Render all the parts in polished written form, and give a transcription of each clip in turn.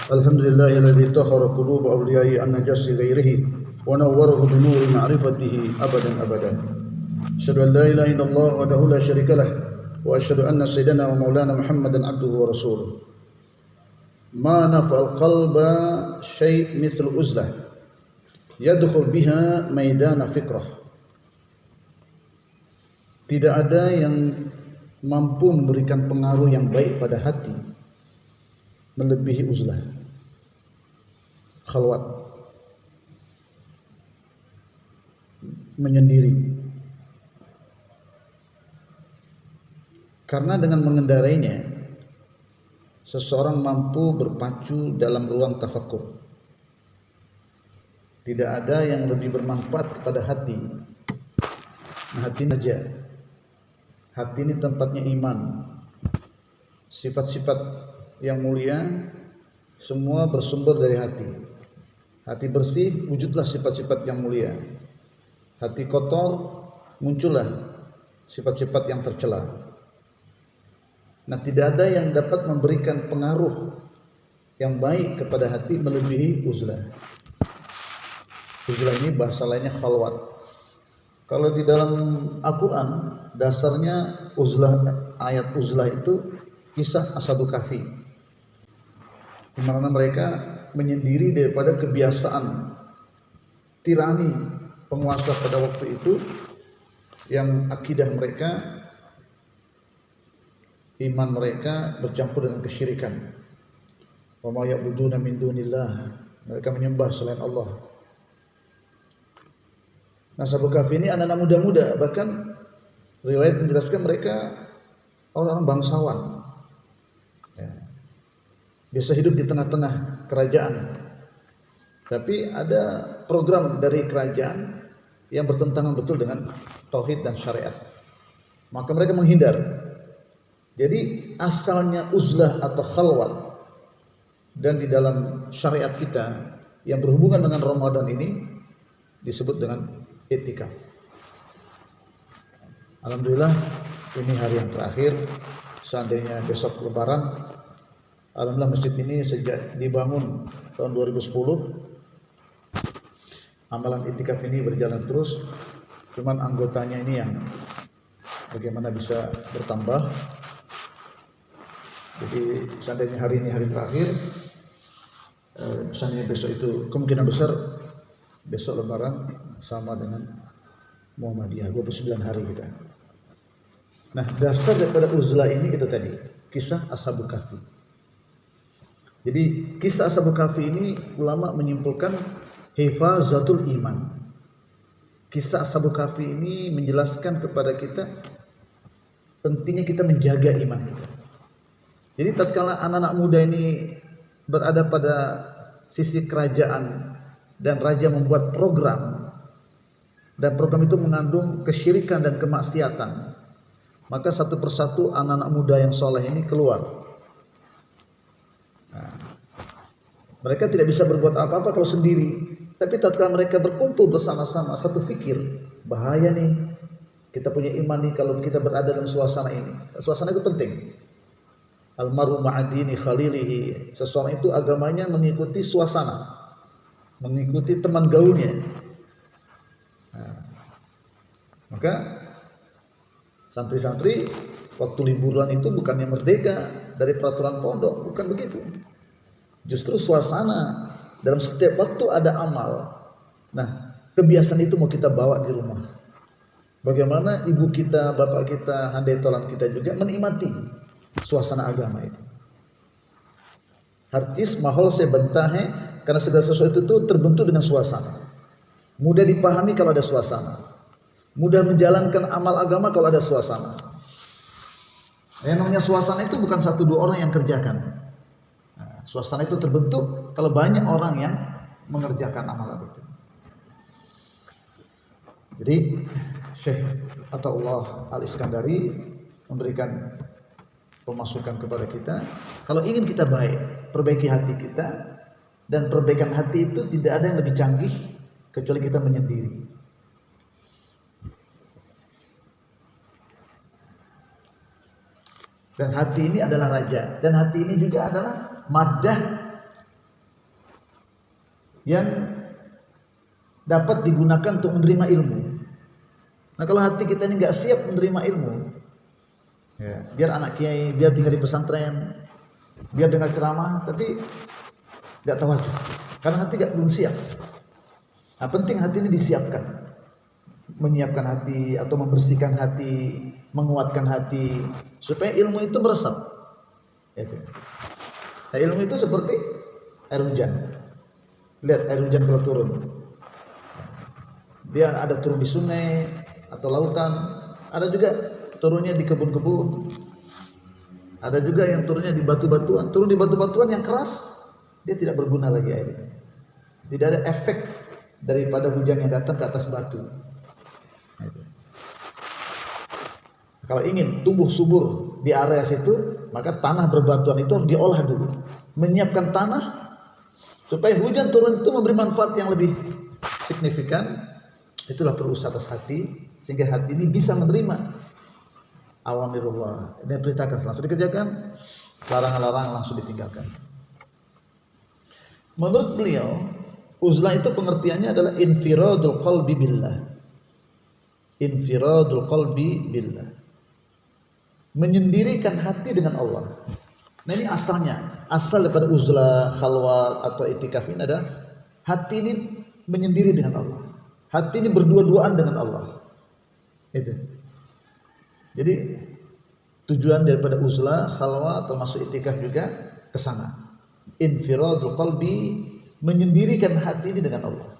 Alhamdulillahilladzi tahhara quluba awliyai an najasi ghairihi wa nawwarahu bi nuri ma'rifatihi abadan abada. Asyhadu an la ilaha illallah wahdahu la syarika lah wa asyhadu anna sayyidana wa maulana Muhammadan abduhu wa rasuluh. Ma nafa'al qalba syai' mithlu uzlah yadkhul biha maidana fikrah. Tidak ada yang mampu memberikan pengaruh yang baik pada hati melebihi uzlah, khalwat, menyendiri. Karena dengan mengendarainya, seseorang mampu berpacu dalam ruang tafakur. Tidak ada yang lebih bermanfaat kepada hati. Hati saja. Hati ini tempatnya iman. Sifat-sifat yang mulia semua bersumber dari hati. Hati bersih, wujudlah sifat-sifat yang mulia. Hati kotor, muncullah sifat-sifat yang tercela. Nah, tidak ada yang dapat memberikan pengaruh yang baik kepada hati melebihi uzlah. Uzlah ini bahasa lainnya khalwat. Kalau di dalam Al-Quran dasarnya uzlah, ayat uzlah itu kisah Ashabul Kahfi, di mana mereka menyendiri daripada kebiasaan tirani penguasa pada waktu itu, yang akidah mereka, iman mereka bercampur dengan kesyirikan. Wa ma ya'buduna min dunillah, mereka menyembah selain Allah. Nah, Ashabul Kahfi ini anak-anak muda-muda, bahkan riwayat menjelaskan mereka orang-orang bangsawan. Biasa hidup di tengah-tengah kerajaan, tapi ada program dari kerajaan yang bertentangan betul dengan tauhid dan syariat, maka mereka menghindar. Jadi asalnya uzlah atau khalwat, dan di dalam syariat kita yang berhubungan dengan Ramadan ini disebut dengan i'tikaf. Alhamdulillah ini hari yang terakhir. Seandainya besok Lebaran, alhamdulillah masjid ini sejak dibangun tahun 2010, amalan i'tikaf ini berjalan terus. Cuman anggotanya ini yang bagaimana bisa bertambah. Jadi seandainya hari ini hari terakhir, seandainya besok itu kemungkinan besar besok Lebaran sama dengan Muhammadiyah, 29 hari kita. Nah, dasar daripada uzlah ini itu tadi, kisah Ashabul Kahfi. Jadi kisah Ashabul Kahfi ini ulama menyimpulkan hifazatul iman. Kisah Ashabul Kahfi ini menjelaskan kepada kita pentingnya kita menjaga iman kita. Jadi tatkala anak-anak muda ini berada pada sisi kerajaan dan raja membuat program, dan program itu mengandung kesyirikan dan kemaksiatan, maka satu persatu anak-anak muda yang soleh ini keluar. Mereka tidak bisa berbuat apa-apa kalau sendiri, tapi tatkala mereka berkumpul bersama-sama satu fikir, bahaya nih kita punya iman nih kalau kita berada dalam suasana ini. Suasana itu penting. Almaru ma'adini khalilihi, seseorang itu agamanya mengikuti suasana, mengikuti teman gaulnya. Maka santri-santri waktu liburan itu bukannya merdeka dari peraturan pondok, bukan begitu. Justru suasana dalam setiap waktu ada amal. Nah, kebiasaan itu mau kita bawa di rumah. Bagaimana ibu kita, bapak kita, handai tolan kita juga menikmati suasana agama itu. Harcis mahol se bentahe, karena segala sesuatu itu terbentuk dengan suasana. Mudah dipahami kalau ada suasana. Mudah menjalankan amal agama kalau ada suasana. Yang namanya suasana itu bukan satu dua orang yang kerjakan. Suasana itu terbentuk kalau banyak orang yang mengerjakan amalan itu. Jadi Syekh Athaullah Al-Iskandari memberikan pemasukan kepada kita, kalau ingin kita baik, perbaiki hati kita, dan perbaikan hati itu tidak ada yang lebih canggih kecuali kita menyendiri. Dan hati ini adalah raja, dan hati ini juga adalah maddah yang dapat digunakan untuk menerima ilmu. Nah kalau hati kita ini nggak siap menerima ilmu, ya, biar anak kiai, biar tinggal di pesantren, biar dengar ceramah, tapi nggak tawadhu, karena hati belum siap. Nah penting hati ini disiapkan, menyiapkan hati atau membersihkan hati, menguatkan hati, supaya ilmu itu meresap. Nah, ilmu itu seperti air hujan. Lihat air hujan kalau turun, dia ada turun di sungai atau lautan, ada juga turunnya di kebun-kebun, ada juga yang turunnya di batu-batuan. Turun di batu-batuan yang keras, dia tidak berguna lagi air itu. Tidak ada efek daripada hujan yang datang ke atas batu. Nah, itu. Kalau ingin tumbuh subur di area situ, maka tanah berbatuan itu harus diolah dulu, menyiapkan tanah supaya hujan turun itu memberi manfaat yang lebih signifikan. Itulah berusaha atas hati, sehingga hati ini bisa menerima awamirullah. Ini perintahkan langsung dikerjakan, larangan-larangan langsung ditinggalkan. Menurut beliau, uzlah itu pengertiannya adalah infiradul qalbi billah. Infiradul qalbi billah, menyendirikan hati dengan Allah. Nah ini asalnya, asal daripada uzlah, khalwat atau itikaf ini adalah hati ini menyendiri dengan Allah. Hati ini berdua-duaan dengan Allah. Itu. Jadi tujuan daripada uzlah, khalwat termasuk itikaf juga ke sana. Infiradul qalbi, menyendirikan hati ini dengan Allah.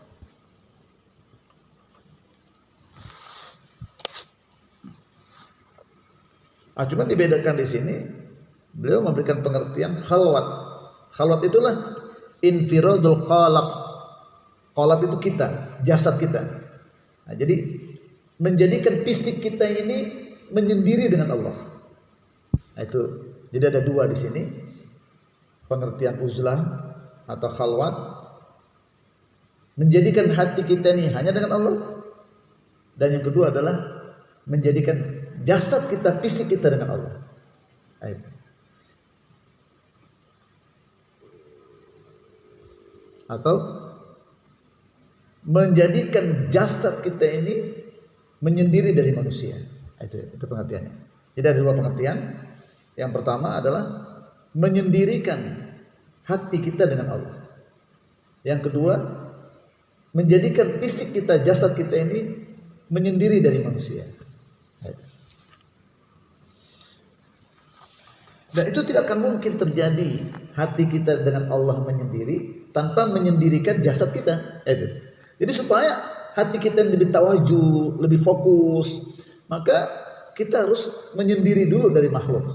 Cuma dibedakan di sini, beliau memberikan pengertian khalwat. Khalwat itulah infiradul qalb. Qalb itu kita, jasad kita. Nah, jadi menjadikan fisik kita ini menyendiri dengan Allah. Nah, itu jadi ada dua di sini. Pengertian uzlah atau khalwat, menjadikan hati kita ini hanya dengan Allah. Dan yang kedua adalah menjadikan jasad kita, fisik kita dengan Allah. Atau menjadikan jasad kita ini menyendiri dari manusia. Itu pengertiannya. Jadi ada dua pengertian. Yang pertama adalah menyendirikan hati kita dengan Allah. Yang kedua, menjadikan fisik kita, jasad kita ini menyendiri dari manusia. Dan itu tidak akan mungkin terjadi hati kita dengan Allah menyendiri tanpa menyendirikan jasad kita. Jadi supaya hati kita lebih tawadhu, lebih fokus, maka kita harus menyendiri dulu dari makhluk.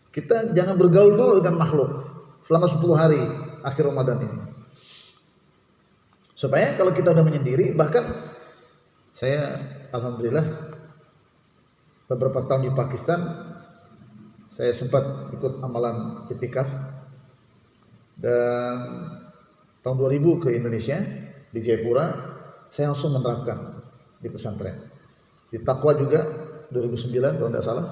Kita jangan bergaul dulu dengan makhluk selama 10 hari akhir Ramadan ini. Supaya kalau kita udah menyendiri, bahkan saya alhamdulillah beberapa tahun di Pakistan, saya sempat ikut amalan itikaf, dan tahun 2000 ke Indonesia di Jayapura, saya langsung menerapkan di pesantren. Di Taqwa juga 2009 kalau tidak salah,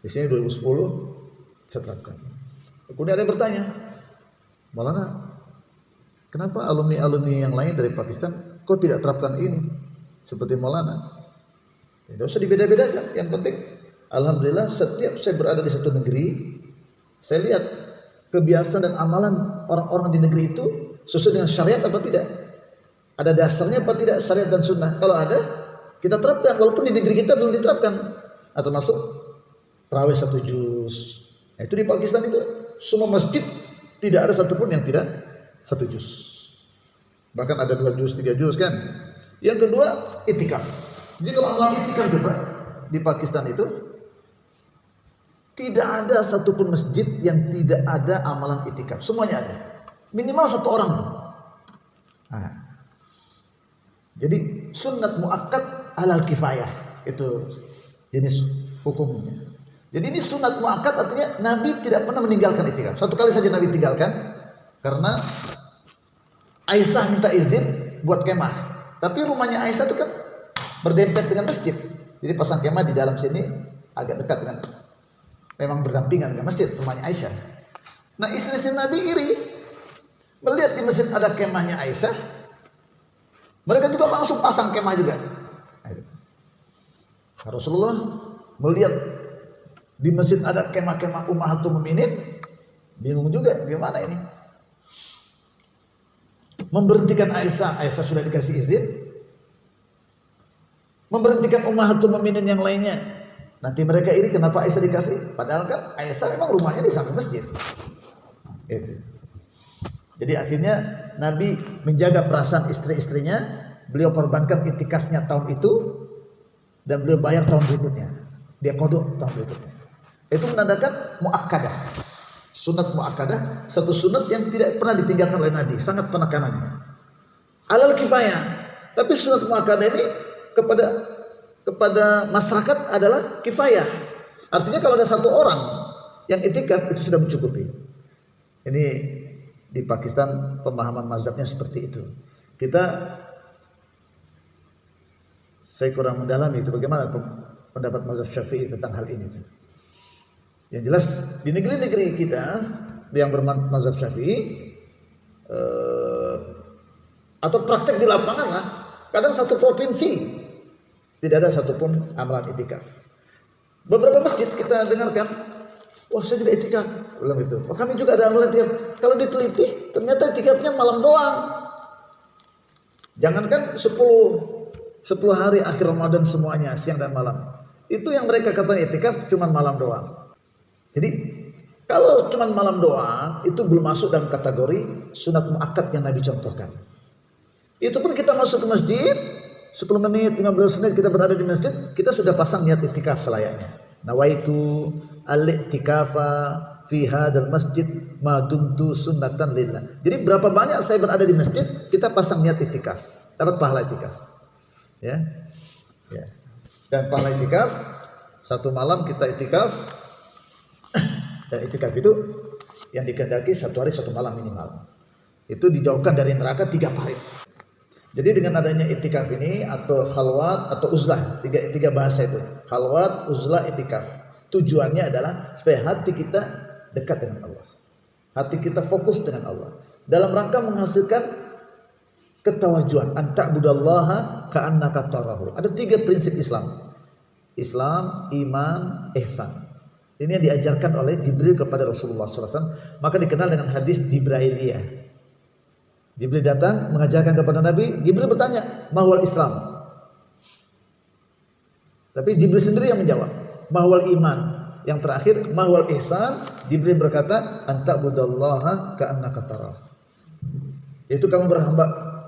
di sini 2010 saya terapkan. Kemudian ada yang bertanya, Maulana, kenapa alumni-alumni yang lain dari Pakistan kok tidak terapkan ini seperti Maulana? Tidak usah dibeda-bedakan. Yang penting, alhamdulillah setiap saya berada di satu negeri, saya lihat kebiasaan dan amalan orang-orang di negeri itu sesuai dengan syariat apa tidak. Ada dasarnya apa tidak syariat dan sunnah. Kalau ada, kita terapkan. Walaupun di negeri kita belum diterapkan. Atau masuk tarawih 1 juz. Nah, itu di Pakistan itu semua masjid tidak ada satupun yang tidak 1 juz. Bahkan ada 2 juz, 3 juz kan. Yang kedua, itikaf. Jadi kalau amalan itikaf juga di Pakistan itu tidak ada satupun masjid yang tidak ada amalan itikaf. Semuanya ada. Minimal 1 orang itu. Nah, jadi sunnat muakkad alal kifayah itu jenis hukumnya. Jadi ini sunat muakkad artinya Nabi tidak pernah meninggalkan itikaf. 1 kali saja Nabi tinggalkan karena Aisyah minta izin buat kemah. Tapi rumahnya Aisyah itu kan berdempet dengan masjid. Jadi pasang kemah di dalam sini agak dekat dengan, memang berdampingan dengan masjid rumahnya Aisyah. Nah istri-istri Nabi iri. melihat di masjid ada kemahnya Aisyah, mereka juga langsung pasang kemah juga. Rasulullah melihat di masjid ada kemah-kemah Ummahatul Mukminin, bingung juga gimana ini. Memberhentikan Aisyah sudah dikasih izin. Memberhentikan Ummahatul Mukminin yang lainnya. Nanti mereka iri kenapa Aisyah dikasih? Padahal kan Aisyah memang rumahnya di samping masjid. Itu. Jadi akhirnya Nabi menjaga perasaan istri-istrinya. Beliau korbankan itikafnya tahun itu dan beliau bayar tahun berikutnya. Dia qadha tahun berikutnya. Itu menandakan muakkadah. Sunat muakkadah, satu sunat yang tidak pernah ditinggalkan oleh Nabi, sangat penekanannya. Alal kifayah. Tapi sunat muakkadah ini kepada masyarakat adalah kifayah. Artinya kalau ada satu orang yang itikaf itu sudah mencukupi. Ini di Pakistan pemahaman mazhabnya seperti itu. Saya kurang mendalami itu bagaimana pendapat mazhab Syafi'i tentang hal ini. Yang jelas di negeri-negeri kita yang bermazhab Syafi'i atau praktek di lapangan lah, kadang satu provinsi tidak ada satupun amalan itikaf. Beberapa masjid kita dengarkan, wah saya juga itikaf, belum itu. Wah kami juga ada amalan itikaf. Kalau diteliti, ternyata itikafnya malam doang. Jangankan 10 hari akhir Ramadan semuanya siang dan malam. Itu yang mereka katakan itikaf cuma malam doang. Jadi kalau cuma malam doang itu belum masuk dalam kategori sunat muakkad yang Nabi contohkan. Itu pun kita masuk ke masjid 10 menit, 15 menit kita berada di masjid, kita sudah pasang niat itikaf selayaknya. Nawaitu al-i'tikafa fi hadzal masjid ma dumtu sunnatan lillah. Jadi berapa banyak saya berada di masjid, kita pasang niat itikaf, dapat pahala itikaf. Ya. Dan pahala itikaf satu malam kita itikaf, dan itikaf itu yang dikehendaki 1 hari 1 malam minimal. Itu dijauhkan dari neraka 3 parit. Jadi dengan adanya itikaf ini atau khalwat atau uzlah, tiga bahasa itu, khalwat, uzlah, itikaf. Tujuannya adalah supaya hati kita dekat dengan Allah, hati kita fokus dengan Allah, dalam rangka menghasilkan ketawajuan, anta'budallaha ka'annaka tarahu. Ada 3 prinsip Islam: Islam, iman, ihsan. Ini yang diajarkan oleh Jibril kepada Rasulullah SAW, maka dikenal dengan hadis Jibrailiyah. Jibril datang mengajarkan kepada Nabi. Jibril bertanya, mahwal Islam? Tapi Jibril sendiri yang menjawab, mahwal iman? Yang terakhir, mahwal ihsan? Jibril berkata, anta'budallaha ka'annaka tarah. Yaitu kamu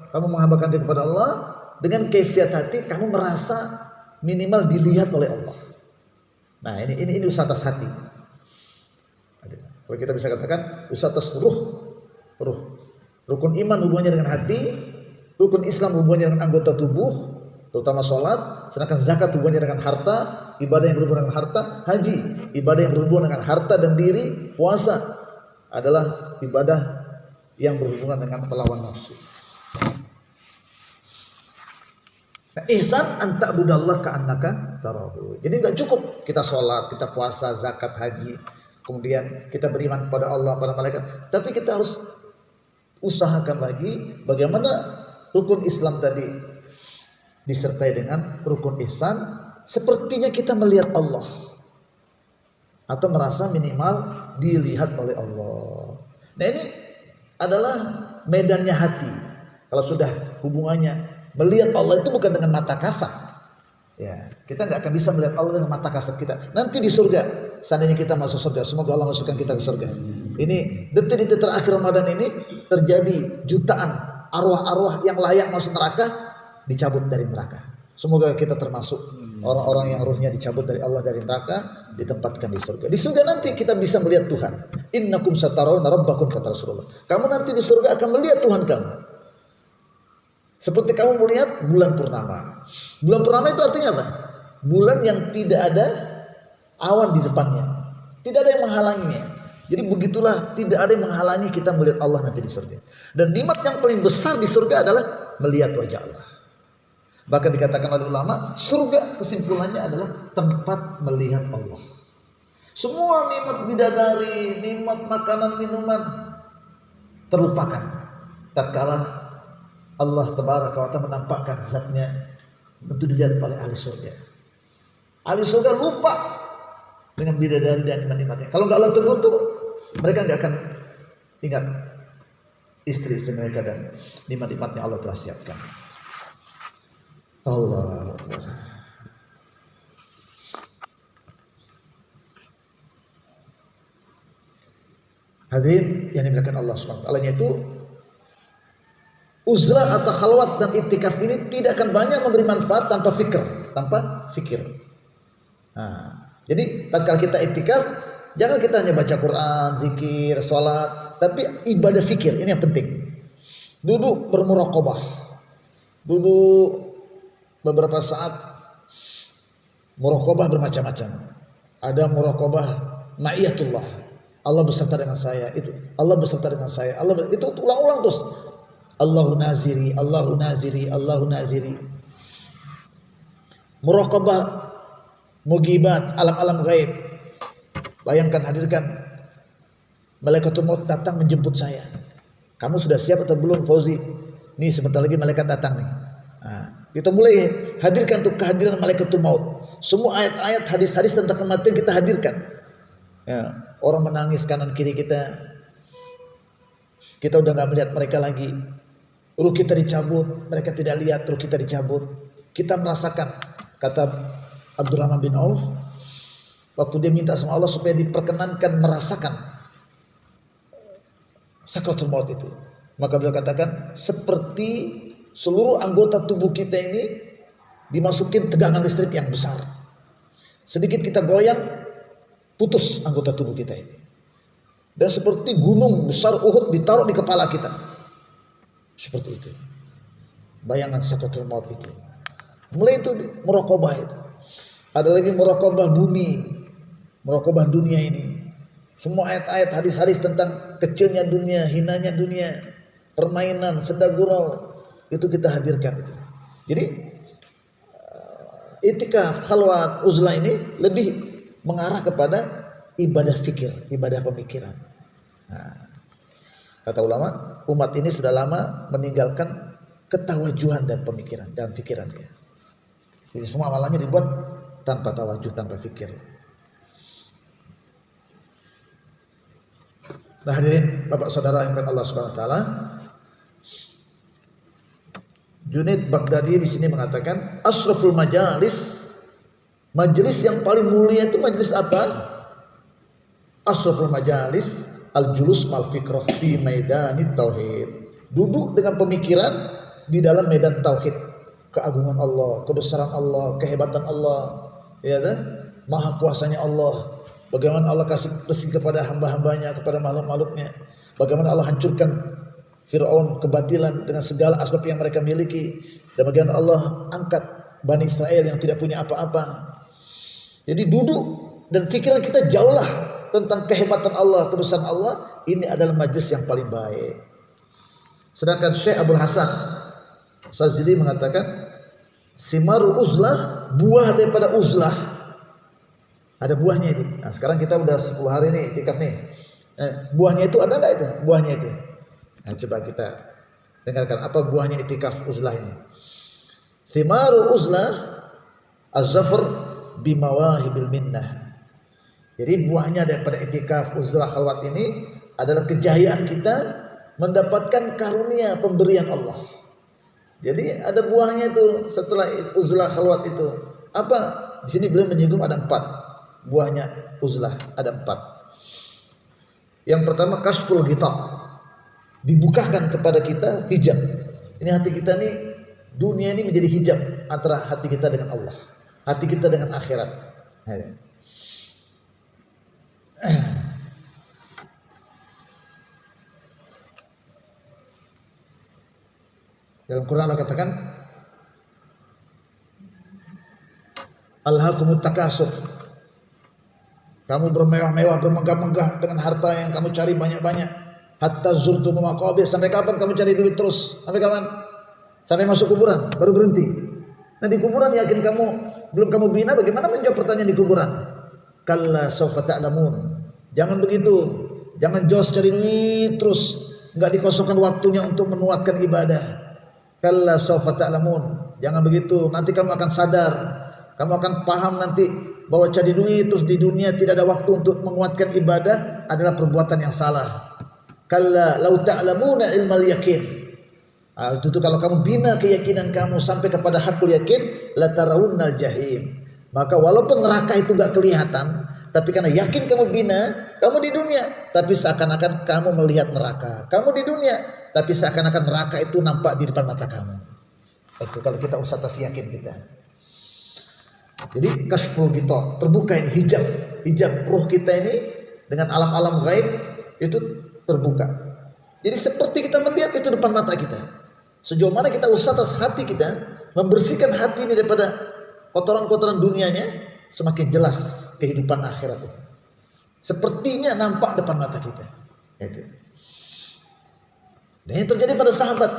menghambakan diri kepada Allah dengan kaifiat hati, kamu merasa minimal dilihat oleh Allah. Nah, ini usaha atas hati. Kalau kita bisa katakan usaha atas ruh. Rukun iman hubungannya dengan hati, rukun Islam hubungannya dengan anggota tubuh, terutama sholat, sedangkan zakat hubungannya dengan harta, ibadah yang berhubungan dengan harta, haji, ibadah yang berhubungan dengan harta dan diri, puasa adalah ibadah yang berhubungan dengan melawan nafsu. Nah, ihsan anta'budallah ka'annaka tarahu. Jadi enggak cukup kita sholat, kita puasa, zakat, haji, kemudian kita beriman kepada Allah, pada malaikat, tapi kita harus usahakan lagi bagaimana rukun Islam tadi disertai dengan rukun ihsan, sepertinya kita melihat Allah atau merasa minimal dilihat oleh Allah. Nah, ini adalah medannya hati. Kalau sudah hubungannya melihat Allah itu bukan dengan mata kasat. Ya, kita nggak akan bisa melihat Allah dengan mata kasat kita. Nanti di surga, seandainya kita masuk surga, semoga Allah masukkan kita ke surga. Ini detik-detik terakhir Ramadan ini terjadi jutaan arwah-arwah yang layak masuk neraka dicabut dari neraka. Semoga kita termasuk orang-orang yang ruhnya dicabut dari Allah dari neraka, ditempatkan di surga. Di surga nanti kita bisa melihat Tuhan. Innakum satarawna rabbakum, kata Rasulullah. Kamu nanti di surga akan melihat Tuhan kamu. Seperti kamu melihat bulan purnama. Bulan purnama itu artinya apa? Bulan yang tidak ada awan di depannya, tidak ada yang menghalanginya. Jadi begitulah, tidak ada yang menghalangi kita melihat Allah nanti di surga. Dan nikmat yang paling besar di surga adalah melihat wajah Allah. Bahkan dikatakan oleh ulama, surga kesimpulannya adalah tempat melihat Allah. Semua nikmat bidadari, nikmat makanan, minuman terlupakan tatkala Allah tabaraka wa ta'ala menampakkan zatnya, tentu dilihat oleh ahli surga. Ahli surga lupa dengan bidadari dan nikmat-nikmatnya. Kalau nggak Allah tunggu tuh, mereka nggak akan ingat istri-istri mereka dan nikmat-nikmatnya Allah telah siapkan. Allah Akbar. Hadirin yang dimuliakan Allah Subhanahu wa taala, itu uzlah atau khalwat dan iktikaf ini tidak akan banyak memberi manfaat tanpa fikir. Jadi tatkala kita iktikaf, jangan kita hanya baca Quran, zikir, salat, tapi ibadah fikir ini yang penting. Duduk bermuraqabah, duduk beberapa saat, muraqabah bermacam-macam. Ada muraqabah ma'iyatullah, Allah beserta dengan saya, itu Allah beserta dengan saya, itu ulang-ulang terus. Allahu naziri, Allahu naziri, Allahu naziri. Muraqabah mugibat, alam-alam gaib. Bayangkan, hadirkan malaikatul maut datang menjemput saya. Kamu sudah siap atau belum, Fauzi? Nih sebentar lagi malaikat datang nih. Kita mulai hadirkan tuh kehadiran malaikatul maut. Semua ayat-ayat, hadis-hadis tentang kematian kita hadirkan. Ya, orang menangis kanan kiri kita. Kita udah nggak melihat mereka lagi. Ruh kita dicabut, mereka tidak lihat, ruh kita dicabut. Kita merasakan, kata Abdurrahman bin Auf, waktu dia minta sama Allah supaya diperkenankan merasakan sakratul maut itu, maka beliau katakan seperti seluruh anggota tubuh kita ini dimasukin tegangan listrik yang besar. Sedikit kita goyang, putus anggota tubuh kita ini. Dan seperti gunung besar Uhud ditaruh di kepala kita. Seperti itu. Bayangan sakratul maut itu. Mulai itu muraqabah itu. Ada lagi muraqabah bumi, muraqabah dunia ini. Semua ayat-ayat, hadis-hadis tentang kecilnya dunia, hinanya dunia, permainan, senda gurau, itu kita hadirkan itu. Jadi iktikaf, khalwat, uzlah ini lebih mengarah kepada ibadah fikir, ibadah pemikiran. Kata ulama, umat ini sudah lama meninggalkan ketawajuhan dan pemikiran dan pikiran dia. Jadi semua amalannya dibuat tanpa tawajuh, tanpa fikir. Nah hadirin Bapak Saudara yang Allah Subhanahu wa taala, Junaid Baghdadi di sini mengatakan asraful majalis, majelis yang paling mulia itu majelis apa? Asraful majalis al-julus mal fikrah fi maidanit tauhid. Duduk dengan pemikiran di dalam medan tauhid, keagungan Allah, kebesaran Allah, kehebatan Allah, ya kan? Maha kuasanya Allah. Bagaimana Allah kasih rezeki kepada hamba-hambanya, kepada makhluk-makhluknya. Bagaimana Allah hancurkan Fir'aun, kebatilan dengan segala asbab yang mereka miliki. Dan bagaimana Allah angkat Bani Israel yang tidak punya apa-apa. Jadi duduk dan pikiran kita jauhlah tentang kehebatan Allah, kebesaran Allah. Ini adalah majlis yang paling baik. Sedangkan Syekh Abdul Hasan Sazili mengatakan simarul uzlah, buah daripada uzlah, ada buahnya itu. Nah, sekarang kita udah 10 hari nih iktikaf nih. Buahnya itu ada enggak itu? Buahnya itu. Nah, coba kita dengarkan apa buahnya iktikaf uzlah ini. Simarul uzlah az-zafar bimawahibil minnah. Jadi buahnya daripada iktikaf uzlah khalwat ini adalah kejayaan kita mendapatkan karunia pemberian Allah. Jadi ada buahnya itu setelah uzlah khalwat itu. Apa? Di sini beliau menyinggung ada 4. Buahnya uzlah ada 4. Yang pertama kasful ghita, dibukakan kepada kita hijab. Ini hati kita nih, dunia ini menjadi hijab antara hati kita dengan Allah, hati kita dengan akhirat. Dalam Quran Allah katakan alhaakumut takasur, kamu bermewah-mewah, bermegah-megah dengan harta yang kamu cari banyak-banyak. Hatta zurtumul maqabir, sampai kapan kamu cari duit terus? Sampai kapan? Sampai masuk kuburan baru berhenti. Nah di kuburan yakin kamu belum kamu bina, bagaimana menjawab pertanyaan di kuburan? Kalla sawfa ta'lamun. Jangan begitu. Jangan jos cari duit terus. enggak dikosongkan waktunya untuk menguatkan ibadah. Kalla sawfa ta'lamun. Jangan begitu, nanti kamu akan sadar, kamu akan paham nanti bahwa cari duit terus di dunia tidak ada waktu untuk menguatkan ibadah adalah perbuatan yang salah. Kalla law ta'lamuna ilmal yakin. Itu tuh kalau kamu bina keyakinan kamu sampai kepada hakul yakin, la tarawunnal jahim. Maka walaupun neraka itu enggak kelihatan, tapi karena yakin kamu bina, kamu di dunia, tapi seakan-akan kamu melihat neraka. Kamu di dunia, tapi seakan-akan neraka itu nampak di depan mata kamu. Itu kalau kita usah atas yakin kita. Jadi kashful kita, terbuka ini hijab ruh kita ini dengan alam-alam gaib itu terbuka. Jadi seperti kita melihat itu depan mata kita. Sejauh mana kita usah atas hati kita membersihkan hati ini daripada kotoran-kotoran dunianya, semakin jelas kehidupan akhirat itu. Sepertinya nampak depan mata kita. Itu. Dan ini terjadi pada sahabat.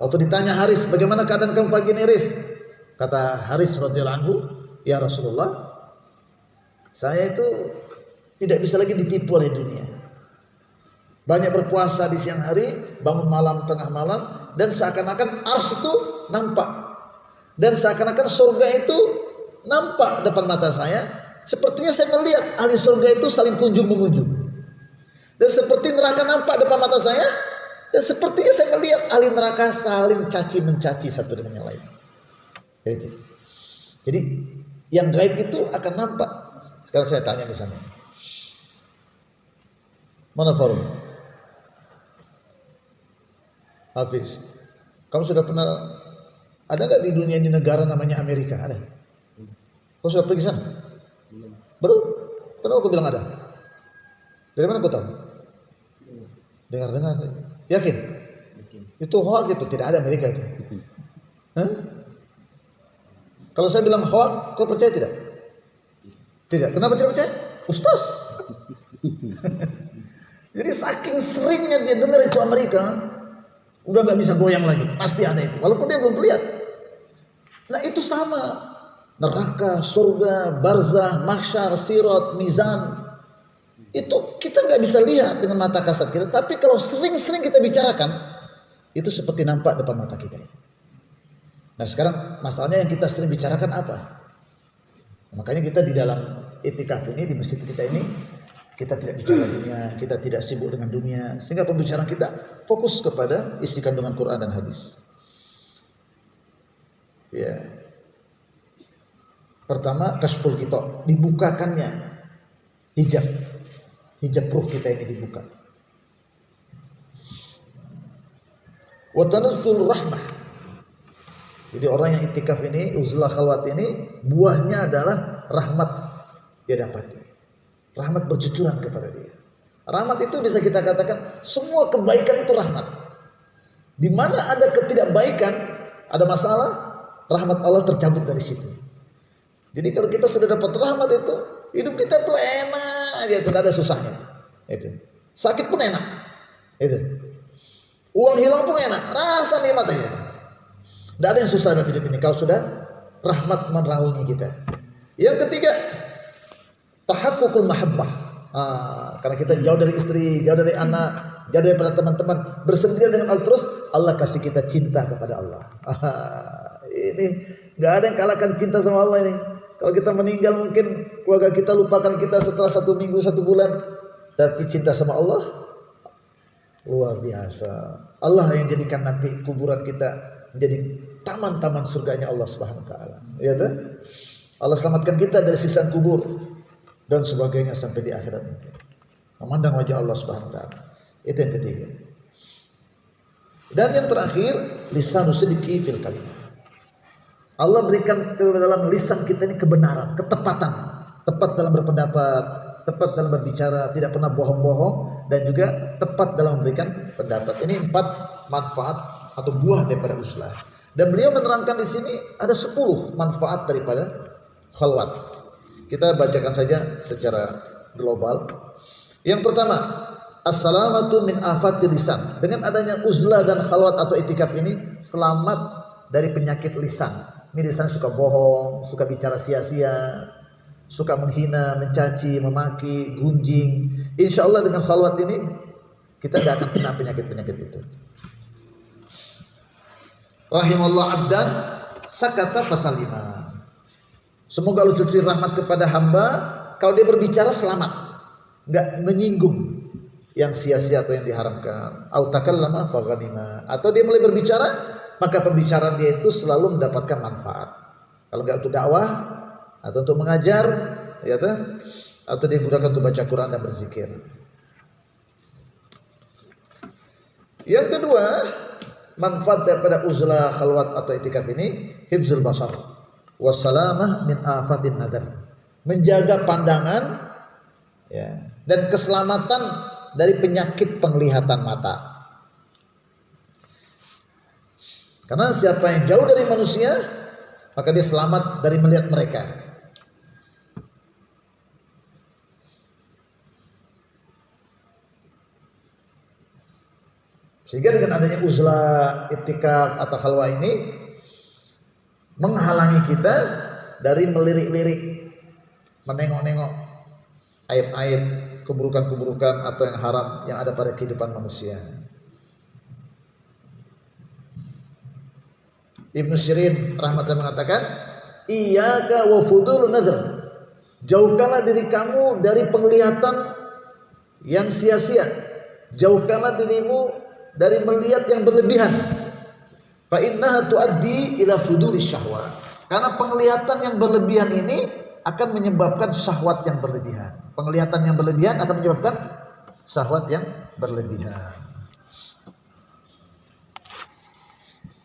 Waktu ditanya Haris, bagaimana keadaan kamu pagi ini, Haris? Kata Haris radhiyallahu anhu, ya Rasulullah, saya itu tidak bisa lagi ditipu oleh dunia. Banyak berpuasa di siang hari, bangun malam, tengah malam, dan seakan-akan ars itu nampak. Dan seakan-akan surga itu nampak depan mata saya. Sepertinya saya melihat ahli surga itu saling kunjung mengunjung. Dan seperti neraka nampak depan mata saya. Dan sepertinya saya melihat ahli neraka saling caci mencaci satu dengan yang lain. Jadi yang gaib itu akan nampak. Sekarang saya tanya misalnya, mana Farum? Hafiz, kamu sudah pernah ada nggak di dunia ini negara namanya Amerika? Ada? Kau sudah pergi sana? Baru? Kenapa kau bilang ada? Dari mana kau tahu? Dengar-dengar saja. Yakin? Itu hoax itu, tidak ada Amerika itu. Hah? Kalau saya bilang hoax, kau percaya tidak? Tidak. Kenapa tidak percaya? Ustaz. Jadi saking seringnya dia dengar itu Amerika, udah nggak bisa goyang lagi. Pasti ada itu, walaupun dia belum lihat. Nah itu sama. Neraka, surga, barzah, mahsyar, sirat, mizan. Itu kita nggak bisa lihat dengan mata kasat kita, tapi kalau sering-sering kita bicarakan, itu seperti nampak depan mata kita. Nah sekarang masalahnya yang kita sering bicarakan apa? Makanya kita di dalam itikaf ini, di masjid kita ini, kita tidak bicara dunia, kita tidak sibuk dengan dunia, sehingga pembicaraan kita fokus kepada isi kandungan Quran dan hadis. Ya. Pertama, kashful kita, dibukakannya hijab ruh kita ini dibuka. Wa tanazzul rahmah. Jadi orang yang itikaf ini, uzlah khalwat ini, buahnya adalah rahmat dia dapati. Rahmat bercucuran kepada dia. Rahmat itu bisa kita katakan semua kebaikan itu rahmat. Di mana ada ketidakbaikan, ada masalah, rahmat Allah tercabut dari situ. Jadi kalau kita sudah dapat rahmat itu, hidup kita tuh enak aja, tidak ada susahnya. Itu. Sakit pun enak. Itu. Uang hilang pun enak, rasa nikmat aja. Tidak ada yang susah dalam hidup ini kalau sudah rahmat menaungi kita. Yang ketiga, tahakkukul mahabbah. Karena kita jauh dari istri, jauh dari anak, jauh daripada teman-teman, bersendirian dengan Allah terus, Allah kasih kita cinta kepada Allah. Ini nggak ada yang kalahkan cinta sama Allah ini. Kalau kita meninggal mungkin keluarga kita lupakan kita setelah 1 minggu, 1 bulan, tapi cinta sama Allah luar biasa. Allah yang jadikan nanti kuburan kita menjadi taman-taman surganya Allah Subhanahu wa taala. Ya kan? Allah selamatkan kita dari siksaan kubur dan sebagainya sampai di akhirat nanti. Memandang wajah Allah Subhanahu wa taala. Itu yang ketiga. Dan yang terakhir, lisanu sidqi fil kalimah. Allah berikan ke dalam lisan kita ini kebenaran, ketepatan, tepat dalam berpendapat, tepat dalam berbicara, tidak pernah bohong-bohong, dan juga tepat dalam memberikan pendapat. Ini 4 manfaat atau buah daripada uzlah. Dan beliau menerangkan di sini ada 10 manfaat daripada khalwat. Kita bacakan saja secara global. Yang pertama, as-salamatu min afatil lisan. Dengan adanya uzlah dan khalwat atau itikaf ini, selamat dari penyakit lisan. Ini lisan suka bohong, suka bicara sia-sia, suka menghina, mencaci, memaki, gunjing. Insya Allah dengan khalwat ini kita nggak akan kena penyakit-penyakit itu. Rahimallah abdan sakata fasalima. Semoga Allah cuci rahmat kepada hamba, kalau dia berbicara selamat, nggak menyinggung yang sia-sia atau yang diharamkan. Au takallama faghanima. Atau dia mulai berbicara, maka pembicaraan dia itu selalu mendapatkan manfaat. Kalau nggak untuk dakwah atau untuk mengajar, ya tuh, atau dia gunakan untuk baca Quran dan berzikir. Yang kedua, manfaat daripada uzlah khalwat atau itikaf ini, hifzul basar wassalamah min afatin nazar. Menjaga pandangan, ya, dan keselamatan dari penyakit penglihatan mata. Karena siapa yang jauh dari manusia, maka dia selamat dari melihat mereka. Sehingga dengan adanya uzlah, itikaf atau khalwah ini menghalangi kita dari melirik-lirik, menengok-nengok aib-aib, keburukan-keburukan atau yang haram yang ada pada kehidupan manusia. Ibnu Sirin rahmatullah mengatakan, iyyaka wa fudulun nadhr. Jauhkanlah diri kamu dari penglihatan yang sia-sia. Jauhkanlah dirimu dari melihat yang berlebihan. Fa innaha tuaddi ila fuduri syahwat. Karena penglihatan yang berlebihan ini akan menyebabkan syahwat yang berlebihan. Penglihatan yang berlebihan akan menyebabkan syahwat yang berlebihan.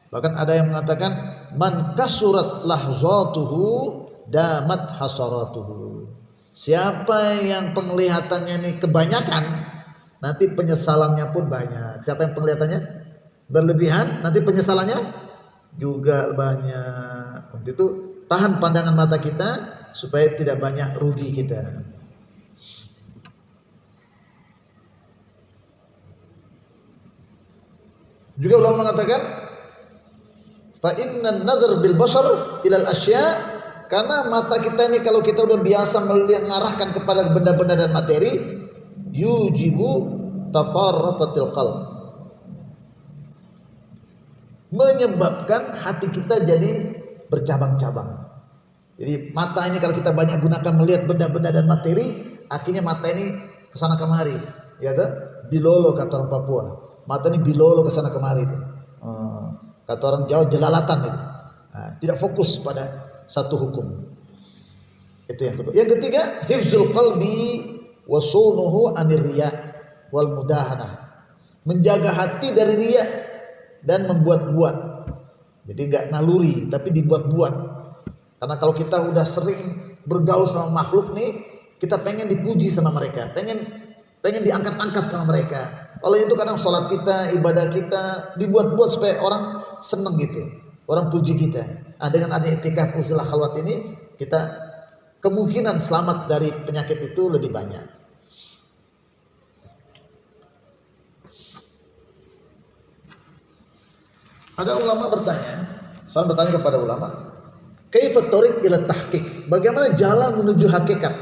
Bahkan ada yang mengatakan, man kasurat lahzatuhu damat hasaratuhu. Siapa yang penglihatannya ini kebanyakan, nanti penyesalannya pun banyak. Siapa yang penglihatannya berlebihan, nanti penyesalannya juga banyak. Untuk itu tahan pandangan mata kita supaya tidak banyak rugi kita. Juga ulama mengatakan, fa innan nadhar bil basar ilal asya, karena mata kita ini kalau kita udah biasa mengarahkan kepada benda-benda dan materi, yujibu tafarraqatil qalb, menyebabkan hati kita jadi bercabang-cabang. Jadi mata ini kalau kita banyak gunakan melihat benda-benda dan materi, akhirnya mata ini kesana kemari, ya tuh, bilolo kata orang Papua. Mata ini bilolo kesana kemari itu. Kata orang Jawa jelalatan itu. Nah, tidak fokus pada satu hukum. Itu yang kedua. Yang ketiga, hifzul qalbi wa sunuhu anir riya wal mudahanah. Menjaga hati dari riya dan membuat-buat. Jadi enggak naluri tapi dibuat-buat. Karena kalau kita udah sering bergaul sama makhluk nih, kita pengen dipuji sama mereka, pengen diangkat-angkat sama mereka. Oleh itu kadang sholat kita, ibadah kita dibuat-buat supaya orang seneng gitu, orang puji kita. Nah, dengan adanya itikaf uzlah khalwat ini, kita kemungkinan selamat dari penyakit itu lebih banyak. Ada ulama bertanya kepada ulama, kaifa thariq ila tahqiq? Bagaimana jalan menuju hakikat?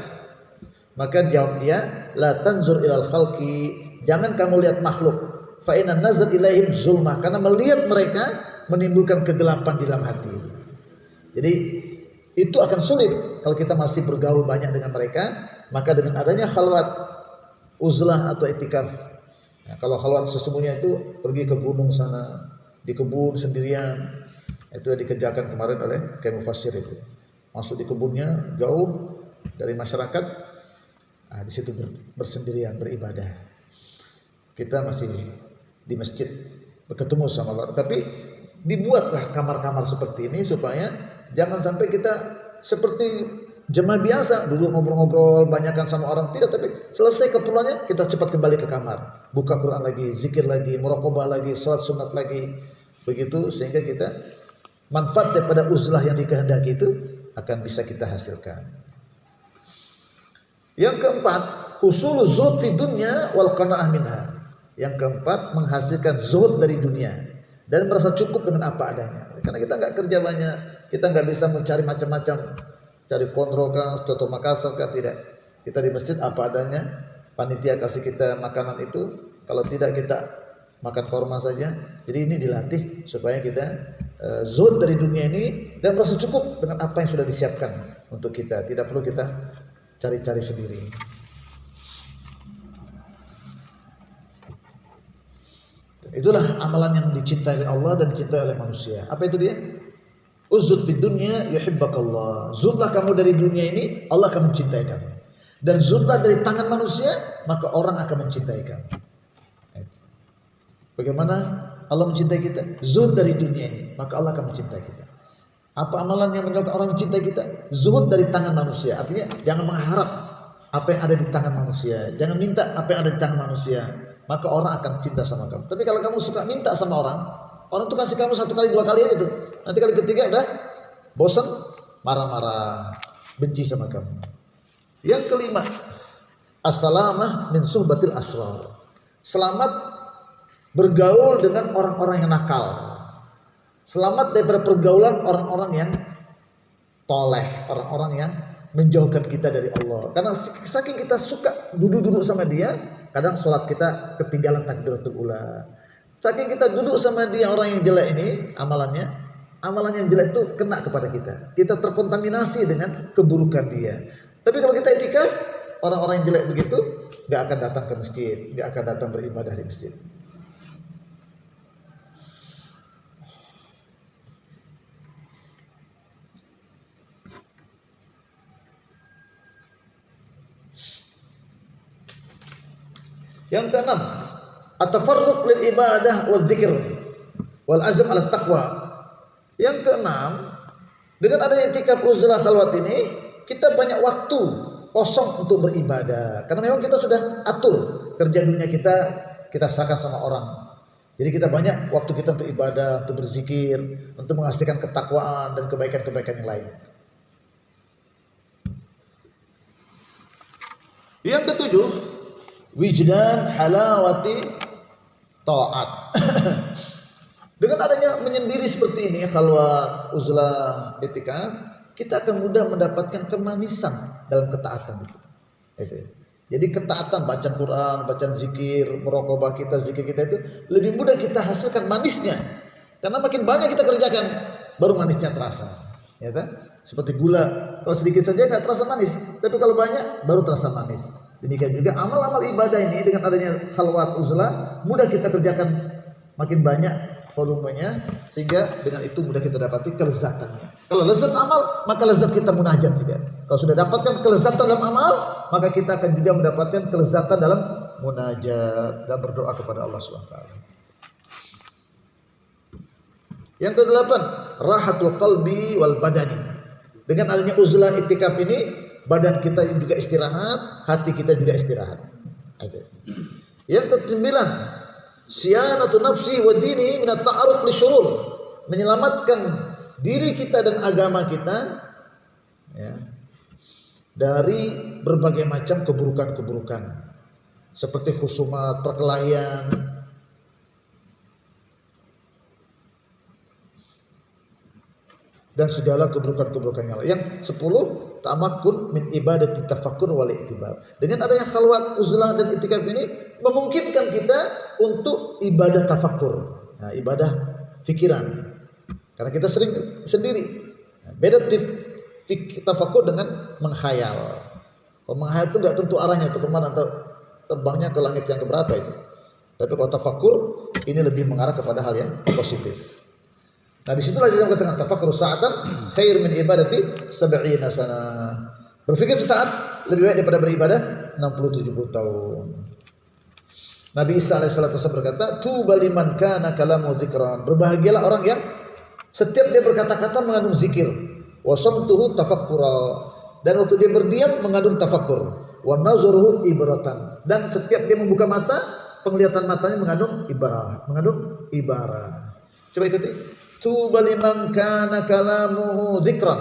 Maka jawab dia, la tanzur ilal khalqi, jangan kamu lihat makhluk. Fa inna nazar ilaihim zulmah, karena melihat mereka menimbulkan kegelapan di dalam hati. Jadi itu akan sulit kalau kita masih bergaul banyak dengan mereka. Maka dengan adanya khalwat, uzlah atau itikaf. Nah, kalau khalwat sesungguhnya itu pergi ke gunung sana, di kebun sendirian. Itu yang dikerjakan kemarin oleh Kiai Mufassir itu. Masuk di kebunnya jauh dari masyarakat. Nah, di situ bersendirian beribadah. Kita masih di masjid bertemu sama Allah, tapi dibuatlah kamar-kamar seperti ini supaya jangan sampai kita seperti jemaah biasa dulu ngobrol-ngobrol banyakan sama orang, tidak, tapi selesai keperluannya kita cepat kembali ke kamar, buka Quran lagi, zikir lagi, muraqabah lagi, salat sunat lagi, begitu sehingga kita manfaat daripada uzlah yang dikehendaki itu akan bisa kita hasilkan. Yang keempat, husulu zuhud fi dunya wal qanaah minha. Yang keempat, menghasilkan zuhud dari dunia dan merasa cukup dengan apa adanya. Karena kita nggak kerja banyak, kita nggak bisa mencari macam-macam, cari kontrol kah, contoh Makassar kah, tidak. Kita di masjid apa adanya, panitia kasih kita makanan itu, Kalau tidak kita makan korma saja. Jadi ini dilatih supaya kita zuhud dari dunia ini dan merasa cukup dengan apa yang sudah disiapkan untuk kita. Tidak perlu kita cari-cari sendiri. Itulah amalan yang dicintai oleh Allah dan dicintai oleh manusia. Apa itu dia? Uzud fid dunya yuhibbakallah. Zuhudlah kamu dari dunia ini, Allah akan mencintai kamu. Dan zuhudlah dari tangan manusia, maka orang akan mencintai kamu. Bagaimana Allah mencintai kita? Zuhud dari dunia ini, maka Allah akan mencintai kita. Apa amalan yang menyebabkan orang mencintai kita? Zuhud dari tangan manusia. Artinya jangan mengharap apa yang ada di tangan manusia. Jangan minta apa yang ada di tangan manusia. Maka orang akan cinta sama kamu. Tapi kalau kamu suka minta sama orang, orang tuh kasih kamu 1 kali 2 kali itu. Nanti kali ketiga udah bosan, marah-marah, benci sama kamu. Yang kelima, as-salamah min suhbatil asrar. Selamat bergaul dengan orang-orang yang nakal. Selamat daripada pergaulan orang-orang yang toleh, orang-orang yang menjauhkan kita dari Allah. Karena saking kita suka duduk-duduk sama dia, kadang sholat kita ketinggalan takbiratul ula. Saking kita duduk sama dia orang yang jelek ini, amalan yang jelek itu kena kepada kita. Kita terkontaminasi dengan keburukan dia. Tapi kalau kita itikaf, orang-orang yang jelek begitu gak akan datang ke masjid, gak akan datang beribadah di masjid. Yang keenam, at-tafarruq lil ibadah wal dzikr wal azm ala taqwa. Yang keenam, dengan adanya i'tikaf uzlah khalwat ini, kita banyak waktu kosong untuk beribadah. Karena memang kita sudah atur kerja dunia kita serahkan sama orang. Jadi kita banyak waktu kita untuk ibadah, untuk berzikir, untuk menghasilkan ketakwaan dan kebaikan-kebaikan yang lain. Yang ketujuh, wijdan halawati ta'at. Dengan adanya menyendiri seperti ini, khalwat, uzlah, i'tikaf, kita akan mudah mendapatkan kemanisan dalam ketaatan itu. Jadi ketaatan, bacaan Quran, bacaan zikir, muraqabah kita, zikir kita itu lebih mudah kita hasilkan manisnya. Karena makin banyak kita kerjakan, baru manisnya terasa. Ya kan? Seperti gula, kalau sedikit saja nggak terasa manis, tapi kalau banyak baru terasa manis. Demikian juga amal-amal ibadah ini dengan adanya khalwat uzlah mudah kita kerjakan, makin banyak volumenya, sehingga dengan itu mudah kita dapati kelezatannya. Kalau lezat amal, maka lezat kita munajat juga. Kalau sudah dapatkan kelezatan dalam amal, maka kita akan juga mendapatkan kelezatan dalam munajat dan berdoa kepada Allah SWT. Yang kedelapan, rahatul qalbi wal badani. Dengan adanya uzlah i'tikaf ini, badan kita juga istirahat, hati kita juga istirahat. Yang kesembilan, siyanatu nafsi wa dini min at-ta'arrud li syurur. Menyelamatkan diri kita dan agama kita ya, dari berbagai macam keburukan-keburukan seperti khusumat, perkelahian, dan segala keburukan-keburukan yang lain. Yang 10, tamakkun min ibadati tafakkur wal i'tibar. Dengan adanya khalwat, uzlah dan i'tikaf ini memungkinkan kita untuk ibadah tafakkur, nah, ibadah fikiran. Karena kita sering sendiri. Beda tafakkur dengan menghayal. Kalau menghayal itu nggak tentu arahnya itu kemana, atau terbangnya ke langit yang keberapa itu. Tapi kalau tafakkur ini lebih mengarah kepada hal yang positif. Nah disitulah dia katakan tafakkur sa'atan khair min ibadati 70 sana. Berpikir sesaat lebih baik daripada beribadah 60-70 tahun. Nabi Isa alaihissalatu wassalam berkata, tuba liman kana kalamu dzikran. Berbahagialah orang yang setiap dia berkata-kata mengandung zikir. Wa samtuhu tafakkura. Dan waktu dia berdiam mengandung tafakkur. Wa nazaruhu ibaratan. Dan setiap dia membuka mata, penglihatan matanya mengandung ibarah. Coba ikuti. Tuba liman kana kalamuhu dzikran.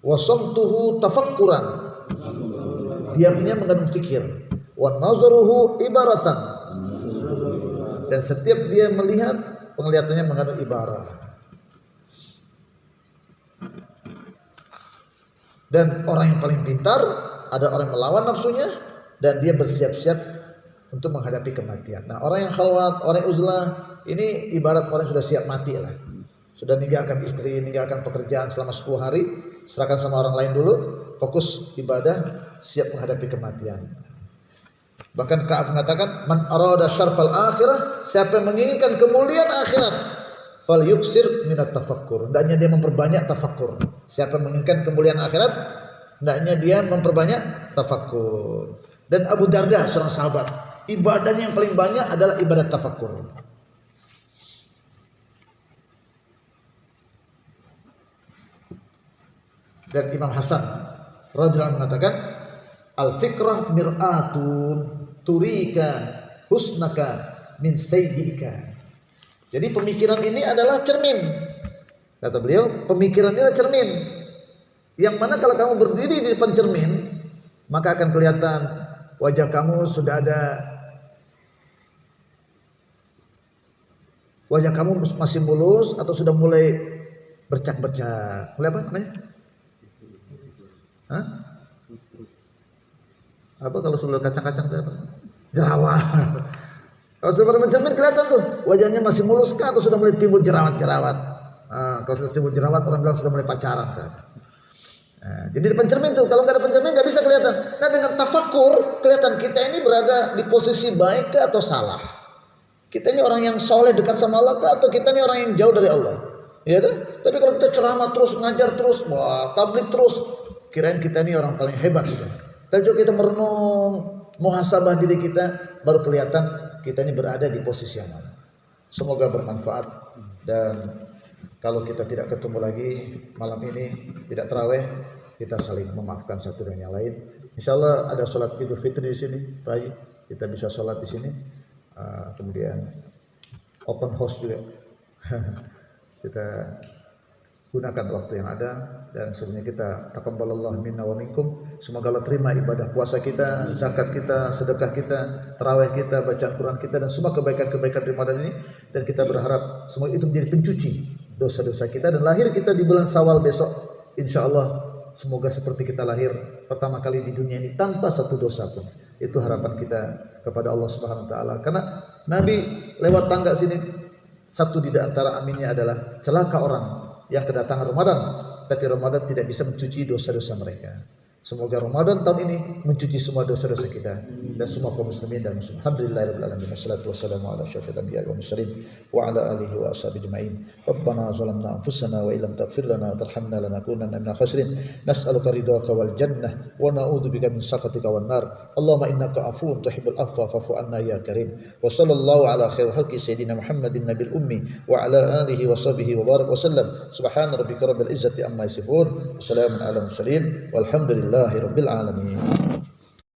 Wa samtuhu tafakkuran. Diamnya mengandung fikir. Wa nazaruhu ibaratan. Dan setiap dia melihat, penglihatannya mengandung ibarah. Dan orang yang paling pintar ada orang yang melawan nafsunya, dan dia bersiap-siap untuk menghadapi kematian. Nah, orang yang khalwat, orang yang uzlah, ini ibarat orang yang sudah siap mati lah. Sudah ninggalkan istri, ninggalkan pekerjaan selama 10 hari, serahkan sama orang lain dulu, fokus ibadah, siap menghadapi kematian. Bahkan Ka'ab mengatakan, man arada syarfal akhirah, siapa yang menginginkan kemuliaan akhirat, fal yuksir minat tafakkur. Hendaknya dia memperbanyak tafakkur. Siapa yang menginginkan kemuliaan akhirat, hendaknya dia memperbanyak tafakkur. Dan Abu Darda, seorang sahabat, ibadahnya yang paling banyak adalah ibadah tafakkur. Dan Imam Hasan radhiyallahu anhu mengatakan, al-fikrah mir'atun turika husnaka min sayyika. Jadi pemikiran ini adalah cermin. Kata beliau, pemikiran ini adalah cermin. Yang mana kalau kamu berdiri di depan cermin, maka akan kelihatan wajah kamu sudah ada, wajah kamu masih mulus atau sudah mulai bercak-bercak. Mulai apa namanya? Hah? Apa kalau sudah kacang-kacang itu apa? Jerawat. Kalau sudah pada mencermin kelihatan tuh wajahnya masih mulus kah atau sudah mulai timbul jerawat-jerawat. Kalau sudah timbul jerawat orang bilang sudah mulai pacaran kan. Jadi di pencermin tuh, kalau nggak ada pencermin nggak bisa kelihatan. Nah dengan tafakur kelihatan kita ini berada di posisi baik kah atau salah. Kita ini orang yang soleh dekat sama Allah kah atau kita ini orang yang jauh dari Allah. Ya tuh. Tapi kalau kita ceramah terus, ngajar terus, wah tablik terus, kirain kita ini orang paling hebat sudah. Tapi kalau kita merenung, muhasabah diri kita, baru kelihatan kita ini berada di posisi yang mana. Semoga bermanfaat, dan kalau kita tidak ketemu lagi malam ini, tidak tarawih, kita saling memaafkan satu dan yang lain. Insyaallah ada sholat Idul Fitri di sini, pagi kita bisa sholat di sini. Kemudian open house juga. Kita gunakan waktu yang ada, dan sebenarnya kita taqabbalallahu minna wa minkum. Semoga Allah terima ibadah puasa kita, zakat kita, sedekah kita, tarawih kita, bacaan Quran kita, dan semua kebaikan-kebaikan di Ramadan ini. Dan kita berharap semua itu menjadi pencuci dosa-dosa kita, dan lahir kita di bulan Syawal besok insyaallah semoga seperti kita lahir pertama kali di dunia ini tanpa satu dosa pun. Itu harapan kita kepada Allah Subhanahu wa taala. Karena Nabi lewat tangga sini, satu di antara aminnya adalah celaka orang yang kedatangan Ramadan, tapi Ramadan tidak bisa mencuci dosa-dosa mereka. Semoga Ramadan tahun ini mencuci semua dosa-dosa kita dan semua kaum muslimin dan muslimat. Alhamdulillahirabbil alamin. Wassalatu wassalamu ala asyrofil anbiya'i wal mursalin wa ala alihi wa ashabihi ajma'in. Rabbana zalamna anfusana wa illam taghfir lana wa tarhamna lanakunanna minal khasirin. Nas'aluka ridhaka wal jannah wa na'udzubika min sakhatika wan nar. Allahumma innaka afuwun tuhibbul afwa fa'fu anna ya karim. Wa sallallahu ala khairil khalqi sayyidina Muhammadin nabil ummi wa ala alihi wa sahbihi wa barak wa sallam. Subhana rabbika rabbil izzati amma yasifun. Wassalamun ala mursalin walhamdulillah Rabbil alamin.